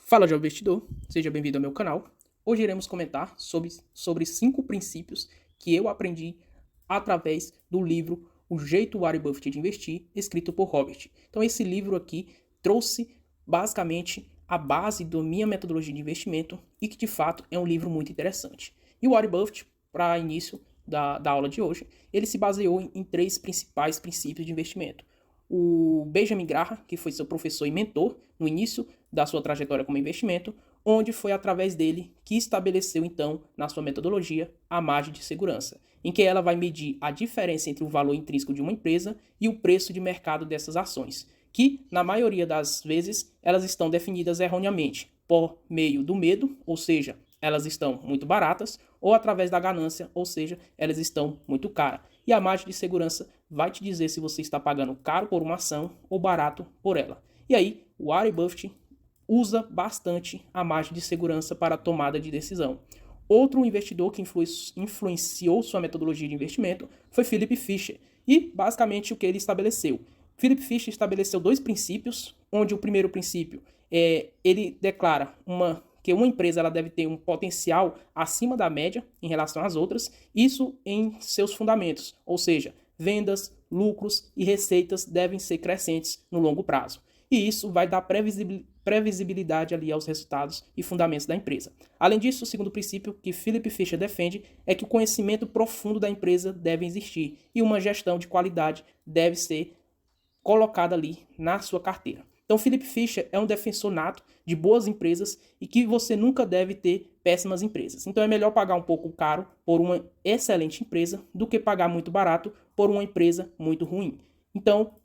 Fala, jovem investidor, seja bem-vindo ao meu canal. Hoje iremos comentar sobre 5 princípios que eu aprendi através do livro O Jeito Warren Buffett de Investir, escrito por Robert. Então esse livro aqui trouxe basicamente a base da minha metodologia de investimento e que de fato é um livro muito interessante. E o Warren Buffett, para início da aula de hoje, ele se baseou em 3 principais princípios de investimento. O Benjamin Graham, que foi seu professor e mentor no início da sua trajetória como investimento, onde foi através dele que estabeleceu, então, na sua metodologia, a margem de segurança, em que ela vai medir a diferença entre o valor intrínseco de uma empresa e o preço de mercado dessas ações, que, na maioria das vezes, elas estão definidas erroneamente por meio do medo, ou seja, elas estão muito baratas, ou através da ganância, ou seja, elas estão muito caras. E a margem de segurança vai te dizer se você está pagando caro por uma ação ou barato por ela. E aí, o Warren Buffett usa bastante a margem de segurança para a tomada de decisão. Outro investidor que influenciou sua metodologia de investimento foi Philip Fisher. E, basicamente, o que ele estabeleceu? Philip Fisher estabeleceu 2 princípios, onde o primeiro princípio ele declara que uma empresa ela deve ter um potencial acima da média em relação às outras, isso em seus fundamentos, ou seja, vendas, lucros e receitas devem ser crescentes no longo prazo. E isso vai dar previsibilidade ali aos resultados e fundamentos da empresa. Além disso, o segundo princípio que Philip Fisher defende é que o conhecimento profundo da empresa deve existir e uma gestão de qualidade deve ser colocada ali na sua carteira. Então, Philip Fisher é um defensor nato de boas empresas e que você nunca deve ter péssimas empresas. Então, é melhor pagar um pouco caro por uma excelente empresa do que pagar muito barato por uma empresa muito ruim. Então,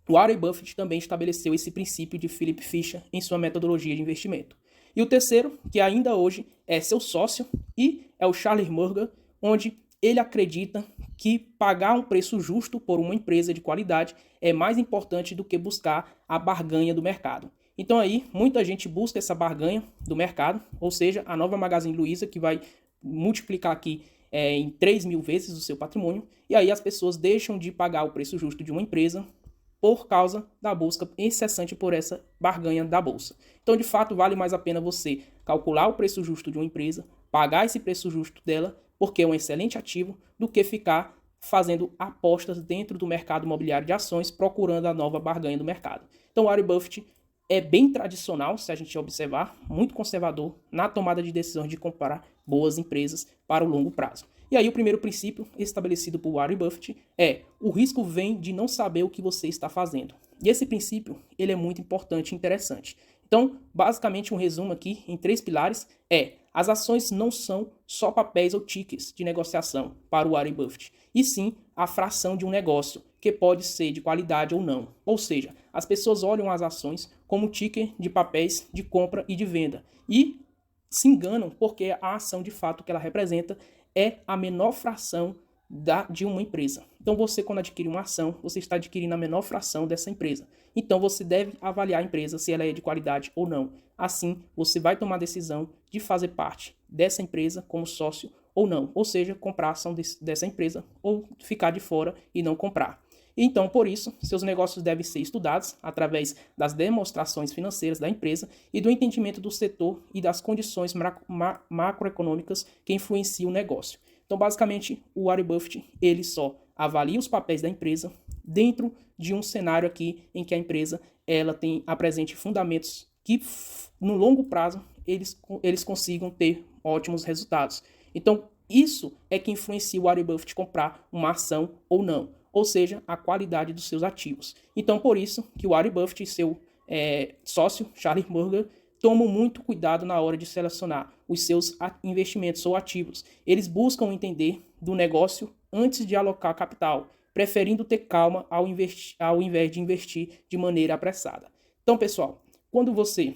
Warren Buffett também estabeleceu esse princípio de Philip Fisher em sua metodologia de investimento. E o terceiro, que ainda hoje é seu sócio, e é o Charlie Munger, onde ele acredita que pagar um preço justo por uma empresa de qualidade é mais importante do que buscar a barganha do mercado. Então aí, muita gente busca essa barganha do mercado, ou seja, a nova Magazine Luiza, que vai multiplicar aqui em 3.000 vezes o seu patrimônio, e aí as pessoas deixam de pagar o preço justo de uma empresa por causa da busca incessante por essa barganha da bolsa. Então, de fato, vale mais a pena você calcular o preço justo de uma empresa, pagar esse preço justo dela, porque é um excelente ativo, do que ficar fazendo apostas dentro do mercado imobiliário de ações, procurando a nova barganha do mercado. Então, Warren Buffett é bem tradicional, se a gente observar, muito conservador na tomada de decisões de comprar boas empresas para o longo prazo. E aí o primeiro princípio estabelecido por Warren Buffett é: o risco vem de não saber o que você está fazendo. E esse princípio ele é muito importante e interessante. Então, basicamente, um resumo aqui em 3 pilares é: as ações não são só papéis ou tickets de negociação para o Warren Buffett, e sim a fração de um negócio, que pode ser de qualidade ou não. Ou seja, as pessoas olham as ações como ticker de papéis de compra e de venda e se enganam porque a ação de fato que ela representa é a menor fração de uma empresa. Então você, quando adquire uma ação, você está adquirindo a menor fração dessa empresa. Então você deve avaliar a empresa se ela é de qualidade ou não. Assim, você vai tomar a decisão de fazer parte dessa empresa como sócio ou não. Ou seja, comprar a ação dessa empresa ou ficar de fora e não comprar. Então, por isso, seus negócios devem ser estudados através das demonstrações financeiras da empresa e do entendimento do setor e das condições macroeconômicas que influenciam o negócio. Então, basicamente, o Warren Buffett, ele só avalia os papéis da empresa dentro de um cenário aqui em que a empresa apresente fundamentos que, no longo prazo, eles consigam ter ótimos resultados. Então, isso é que influencia o Warren Buffett comprar uma ação ou não, ou seja, a qualidade dos seus ativos. Então, por isso que o Warren Buffett e seu sócio, Charlie Munger, tomam muito cuidado na hora de selecionar os seus investimentos ou ativos. Eles buscam entender do negócio antes de alocar capital, preferindo ter calma ao invés de investir de maneira apressada. Então, pessoal, quando você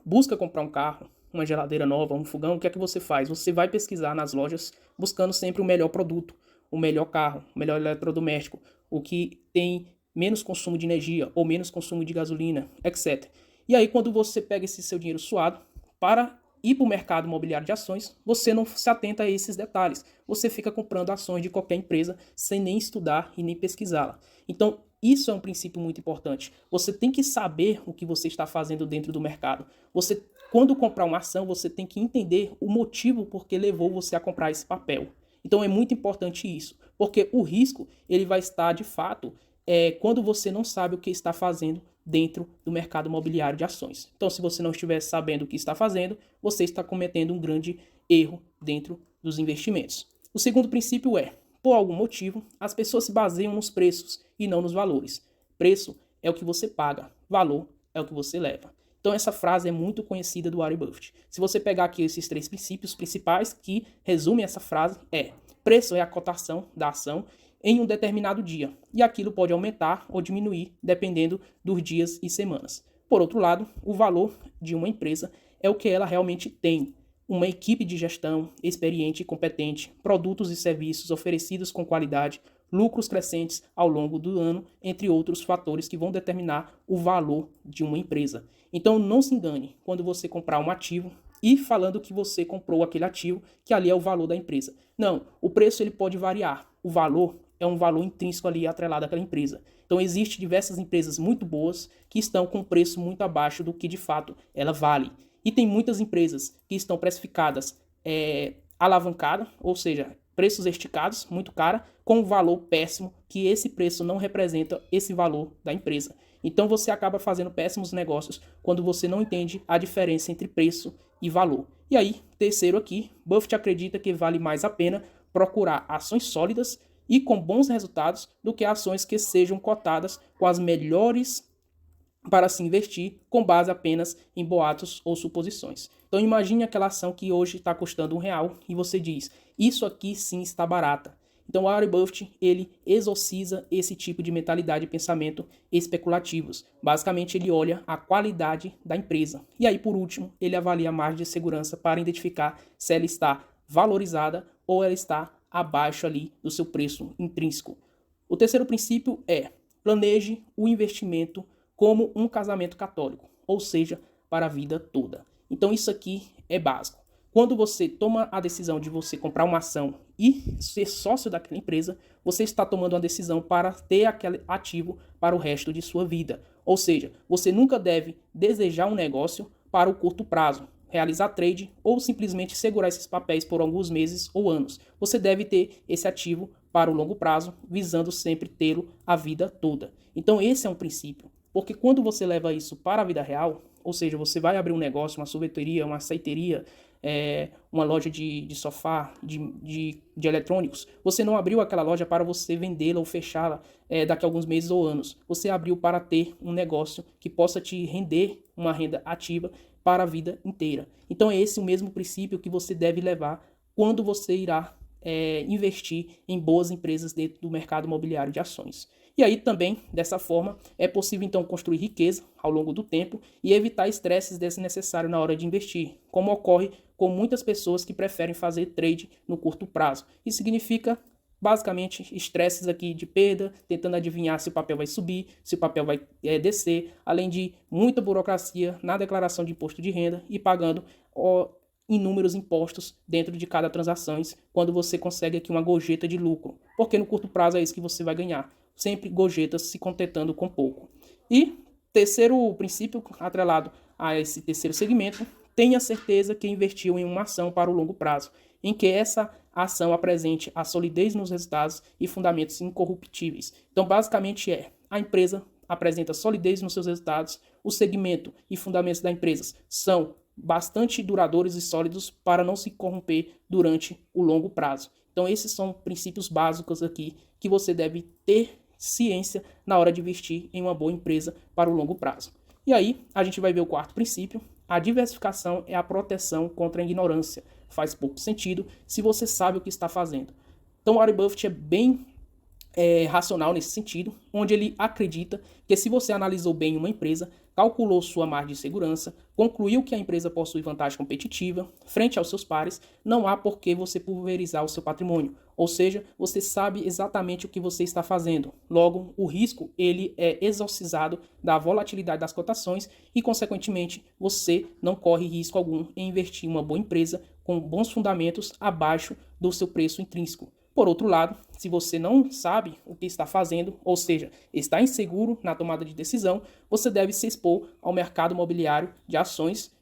busca comprar um carro, uma geladeira nova, um fogão, o que é que você faz? Você vai pesquisar nas lojas buscando sempre o melhor produto, o melhor carro, o melhor eletrodoméstico, o que tem menos consumo de energia ou menos consumo de gasolina, etc. E aí, quando você pega esse seu dinheiro suado para ir para o mercado imobiliário de ações, você não se atenta a esses detalhes. Você fica comprando ações de qualquer empresa sem nem estudar e nem pesquisá-la. Então, isso é um princípio muito importante. Você tem que saber o que você está fazendo dentro do mercado. Você, quando comprar uma ação, você tem que entender o motivo por que levou você a comprar esse papel. Então é muito importante isso, porque o risco ele vai estar de fato quando você não sabe o que está fazendo dentro do mercado imobiliário de ações. Então, se você não estiver sabendo o que está fazendo, você está cometendo um grande erro dentro dos investimentos. O segundo princípio é, por algum motivo, as pessoas se baseiam nos preços e não nos valores. Preço é o que você paga, valor é o que você leva. Então essa frase é muito conhecida do Warren Buffett. Se você pegar aqui esses 3 princípios principais que resumem essa frase preço é a cotação da ação em um determinado dia, e aquilo pode aumentar ou diminuir dependendo dos dias e semanas. Por outro lado, o valor de uma empresa é o que ela realmente tem. Uma equipe de gestão experiente e competente, produtos e serviços oferecidos com qualidade, lucros crescentes ao longo do ano, entre outros fatores que vão determinar o valor de uma empresa. Então não se engane quando você comprar um ativo e falando que você comprou aquele ativo, que ali é o valor da empresa. Não, o preço ele pode variar, o valor é um valor intrínseco ali atrelado àquela empresa. Então existem diversas empresas muito boas que estão com preço muito abaixo do que de fato ela vale. E tem muitas empresas que estão precificadas alavancada, ou seja, preços esticados, muito cara, com um valor péssimo, que esse preço não representa esse valor da empresa. Então você acaba fazendo péssimos negócios quando você não entende a diferença entre preço e valor. E aí, terceiro aqui, Buffett acredita que vale mais a pena procurar ações sólidas e com bons resultados do que ações que sejam cotadas com as melhores para se investir com base apenas em boatos ou suposições. Então imagine aquela ação que hoje está custando R$1 e você diz, isso aqui sim está barata. Então Warren Buffett, ele exorciza esse tipo de mentalidade e pensamento especulativos. Basicamente ele olha a qualidade da empresa. E aí por último, ele avalia a margem de segurança para identificar se ela está valorizada ou ela está abaixo ali do seu preço intrínseco. O terceiro princípio é, planeje o investimento como um casamento católico, ou seja, para a vida toda. Então isso aqui é básico. Quando você toma a decisão de você comprar uma ação e ser sócio daquela empresa, você está tomando uma decisão para ter aquele ativo para o resto de sua vida. Ou seja, você nunca deve desejar um negócio para o curto prazo, realizar trade ou simplesmente segurar esses papéis por alguns meses ou anos. Você deve ter esse ativo para o longo prazo, visando sempre tê-lo a vida toda. Então esse é um princípio. Porque quando você leva isso para a vida real, ou seja, você vai abrir um negócio, uma sorveteria, uma açaiteria, uma loja de sofá, de eletrônicos, você não abriu aquela loja para você vendê-la ou fechá-la daqui a alguns meses ou anos. Você abriu para ter um negócio que possa te render uma renda ativa para a vida inteira. Então é esse o mesmo princípio que você deve levar quando você irá investir em boas empresas dentro do mercado imobiliário de ações. E aí também, dessa forma, é possível então construir riqueza ao longo do tempo e evitar estresses desnecessários na hora de investir, como ocorre com muitas pessoas que preferem fazer trade no curto prazo. Isso significa, basicamente, estresses aqui de perda, tentando adivinhar se o papel vai subir, se o papel vai descer, além de muita burocracia na declaração de imposto de renda e pagando inúmeros impostos dentro de cada transação, quando você consegue aqui uma gorjeta de lucro, porque no curto prazo é isso que você vai ganhar. Sempre gorjetas se contentando com pouco. E terceiro princípio, atrelado a esse terceiro segmento, tenha certeza que investiu em uma ação para o longo prazo, em que essa ação apresente a solidez nos resultados e fundamentos incorruptíveis. Então, basicamente a empresa apresenta solidez nos seus resultados, o segmento e fundamentos da empresa são bastante duradouros e sólidos para não se corromper durante o longo prazo. Então, esses são princípios básicos aqui que você deve ter ciência na hora de investir em uma boa empresa para o longo prazo. E aí, a gente vai ver o quarto princípio. A diversificação é a proteção contra a ignorância. Faz pouco sentido se você sabe o que está fazendo. Então, Warren Buffett é bem racional nesse sentido, onde ele acredita que se você analisou bem uma empresa, calculou sua margem de segurança, concluiu que a empresa possui vantagem competitiva frente aos seus pares, não há por que você pulverizar o seu patrimônio. Ou seja, você sabe exatamente o que você está fazendo. Logo, o risco ele é exorcizado da volatilidade das cotações e, consequentemente, você não corre risco algum em investir em uma boa empresa com bons fundamentos abaixo do seu preço intrínseco. Por outro lado, se você não sabe o que está fazendo, ou seja, está inseguro na tomada de decisão, você deve se expor ao mercado imobiliário de ações,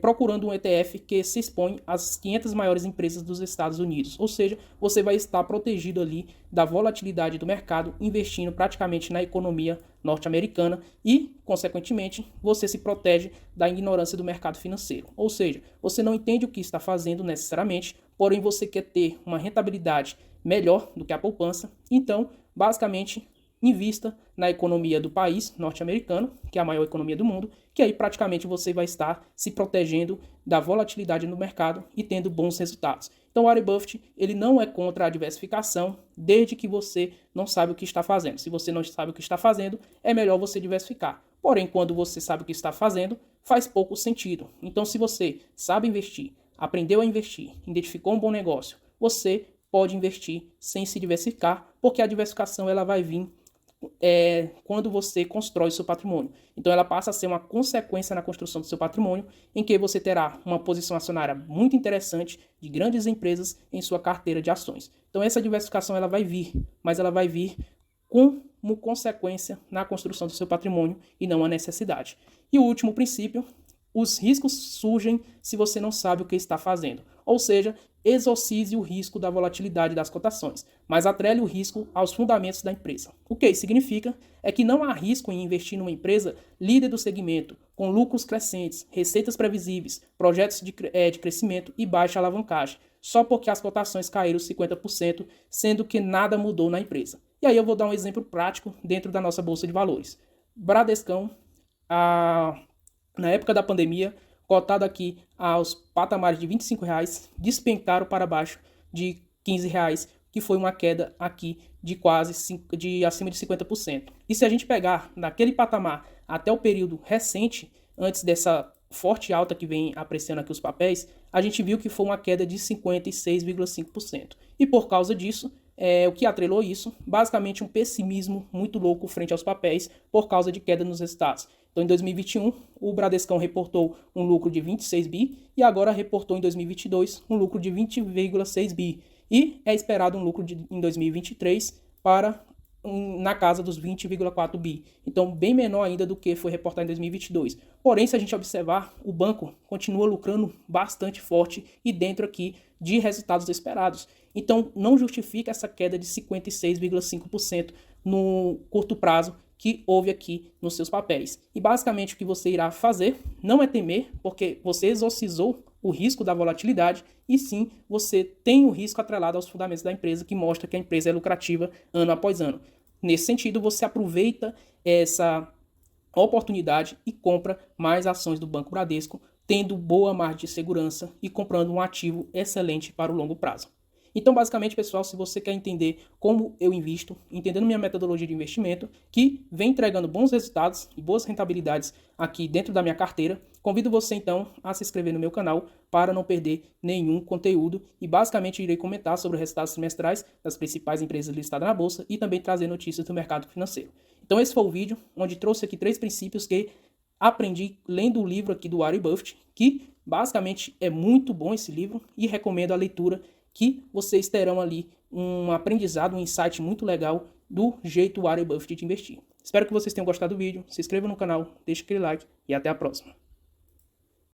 procurando um ETF que se expõe às 500 maiores empresas dos Estados Unidos. Ou seja, você vai estar protegido ali da volatilidade do mercado, investindo praticamente na economia norte-americana e, consequentemente, você se protege da ignorância do mercado financeiro. Ou seja, você não entende o que está fazendo necessariamente, porém você quer ter uma rentabilidade melhor do que a poupança. Então, basicamente, invista na economia do país norte-americano, que é a maior economia do mundo, que aí praticamente você vai estar se protegendo da volatilidade no mercado e tendo bons resultados. Então, Warren Buffett, ele não é contra a diversificação, desde que você não sabe o que está fazendo. Se você não sabe o que está fazendo, é melhor você diversificar. Porém, quando você sabe o que está fazendo, faz pouco sentido. Então, se você sabe investir, aprendeu a investir, identificou um bom negócio, você pode investir sem se diversificar, porque a diversificação ela vai vir quando você constrói o seu patrimônio. Então ela passa a ser uma consequência na construção do seu patrimônio, em que você terá uma posição acionária muito interessante de grandes empresas em sua carteira de ações. Então essa diversificação ela vai vir, mas ela vai vir como consequência na construção do seu patrimônio e não a necessidade. E o último princípio, os riscos surgem se você não sabe o que está fazendo. Ou seja, exorcize o risco da volatilidade das cotações, mas atrele o risco aos fundamentos da empresa. O que isso significa é que não há risco em investir numa empresa líder do segmento, com lucros crescentes, receitas previsíveis, projetos de crescimento e baixa alavancagem, só porque as cotações caíram 50%, sendo que nada mudou na empresa. E aí eu vou dar um exemplo prático dentro da nossa Bolsa de Valores. Bradescão, na época da pandemia, cotado aqui aos patamares de R$25, despencaram para baixo de R$15, que foi uma queda aqui de acima de 50%. E se a gente pegar naquele patamar até o período recente, antes dessa forte alta que vem apreciando aqui os papéis, a gente viu que foi uma queda de 56,5%. E por causa disso, o que atrelou isso? Basicamente um pessimismo muito louco frente aos papéis por causa de queda nos resultados. Então, em 2021, o Bradescão reportou um lucro de 26 bi e agora reportou em 2022 um lucro de 20,6 bi. E é esperado um lucro em 2023 na casa dos 20,4 bi. Então, bem menor ainda do que foi reportado em 2022. Porém, se a gente observar, o banco continua lucrando bastante forte e dentro aqui de resultados esperados. Então, não justifica essa queda de 56,5% no curto prazo que houve aqui nos seus papéis. E basicamente o que você irá fazer não é temer, porque você exorcizou o risco da volatilidade, e sim você tem o risco atrelado aos fundamentos da empresa, que mostra que a empresa é lucrativa ano após ano. Nesse sentido, você aproveita essa oportunidade e compra mais ações do Banco Bradesco, tendo boa margem de segurança e comprando um ativo excelente para o longo prazo. Então, basicamente, pessoal, se você quer entender como eu invisto, entendendo minha metodologia de investimento, que vem entregando bons resultados e boas rentabilidades aqui dentro da minha carteira, convido você, então, a se inscrever no meu canal para não perder nenhum conteúdo e, basicamente, irei comentar sobre os resultados trimestrais das principais empresas listadas na Bolsa e também trazer notícias do mercado financeiro. Então, esse foi o vídeo onde trouxe aqui 3 princípios que aprendi lendo o livro aqui do Warren Buffett, que, basicamente, é muito bom esse livro e recomendo a leitura, que vocês terão ali um aprendizado, um insight muito legal do jeito Warren Buffett de investir. Espero que vocês tenham gostado do vídeo, se inscrevam no canal, deixe aquele like e até a próxima.